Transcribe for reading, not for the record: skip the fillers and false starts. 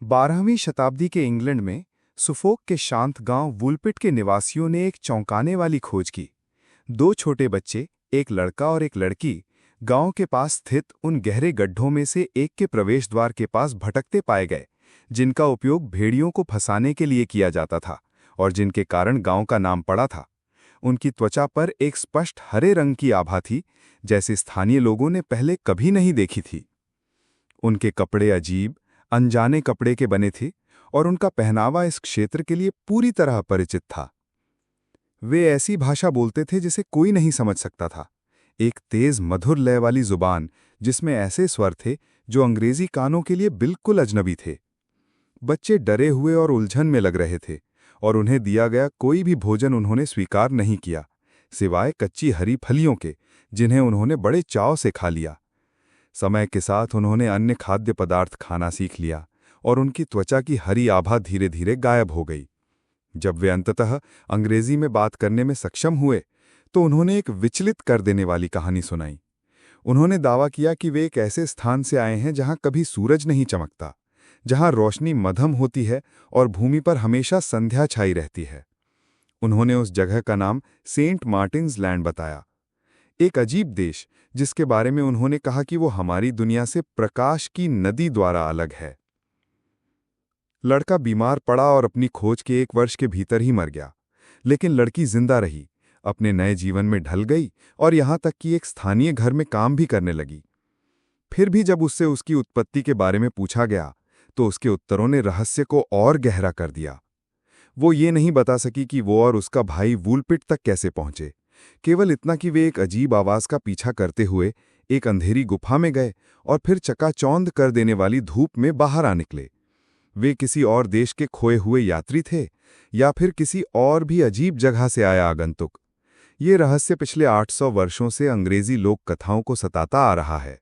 12वीं शताब्दी के इंग्लैंड में सुफोक के शांत गांव वुलपिट के निवासियों ने एक चौंकाने वाली खोज की। दो छोटे बच्चे, एक लड़का और एक लड़की, गांव के पास स्थित उन गहरे गड्ढों में से एक के प्रवेश द्वार के पास भटकते पाए गए, जिनका उपयोग भेड़ियों को फंसाने के लिए किया जाता था और जिनके कारण गांव का नाम पड़ा था। उनकी त्वचा पर एक स्पष्ट हरे रंग की आभा थी, जैसे स्थानीय लोगों ने पहले कभी नहीं देखी थी। उनके कपड़े अजीब, अनजाने कपड़े के बने थे और उनका पहनावा इस क्षेत्र के लिए पूरी तरह अपरिचित था। वे ऐसी भाषा बोलते थे जिसे कोई नहीं समझ सकता था, एक तेज मधुर लय वाली जुबान जिसमें ऐसे स्वर थे जो अंग्रेजी कानों के लिए बिल्कुल अजनबी थे। बच्चे डरे हुए और उलझन में लग रहे थे और उन्हें दिया गया कोई भी भोजन उन्होंने स्वीकार नहीं किया, सिवाय कच्ची हरी फलियों के, जिन्हें उन्होंने बड़े चाव से खा लिया। समय के साथ उन्होंने अन्य खाद्य पदार्थ खाना सीख लिया और उनकी त्वचा की हरी आभा धीरे धीरे गायब हो गई। जब वे अंततः अंग्रेजी में बात करने में सक्षम हुए तो उन्होंने एक विचलित कर देने वाली कहानी सुनाई। उन्होंने दावा किया कि वे एक ऐसे स्थान से आए हैं जहां कभी सूरज नहीं चमकता, जहां रोशनी मध्यम होती है और भूमि पर हमेशा संध्या छाई रहती है। उन्होंने उस जगह का नाम सेंट मार्टिन्स लैंड बताया, एक अजीब देश जिसके बारे में उन्होंने कहा कि वो हमारी दुनिया से प्रकाश की नदी द्वारा अलग है। लड़का बीमार पड़ा और अपनी खोज के 1 वर्ष के भीतर ही मर गया, लेकिन लड़की जिंदा रही, अपने नए जीवन में ढल गई और यहां तक कि एक स्थानीय घर में काम भी करने लगी। फिर भी जब उससे उसकी उत्पत्ति के बारे में पूछा गया तो उसके उत्तरों ने रहस्य को और गहरा कर दिया। वो ये नहीं बता सकी कि वो और उसका भाई वुलपिट तक कैसे पहुंचे, केवल इतना कि वे एक अजीब आवाज का पीछा करते हुए एक अंधेरी गुफा में गए और फिर चकाचौंध कर देने वाली धूप में बाहर आ निकले। वे किसी और देश के खोए हुए यात्री थे या फिर किसी और भी अजीब जगह से आया आगंतुक। ये रहस्य पिछले 800 वर्षों से अंग्रेजी लोक कथाओं को सताता आ रहा है।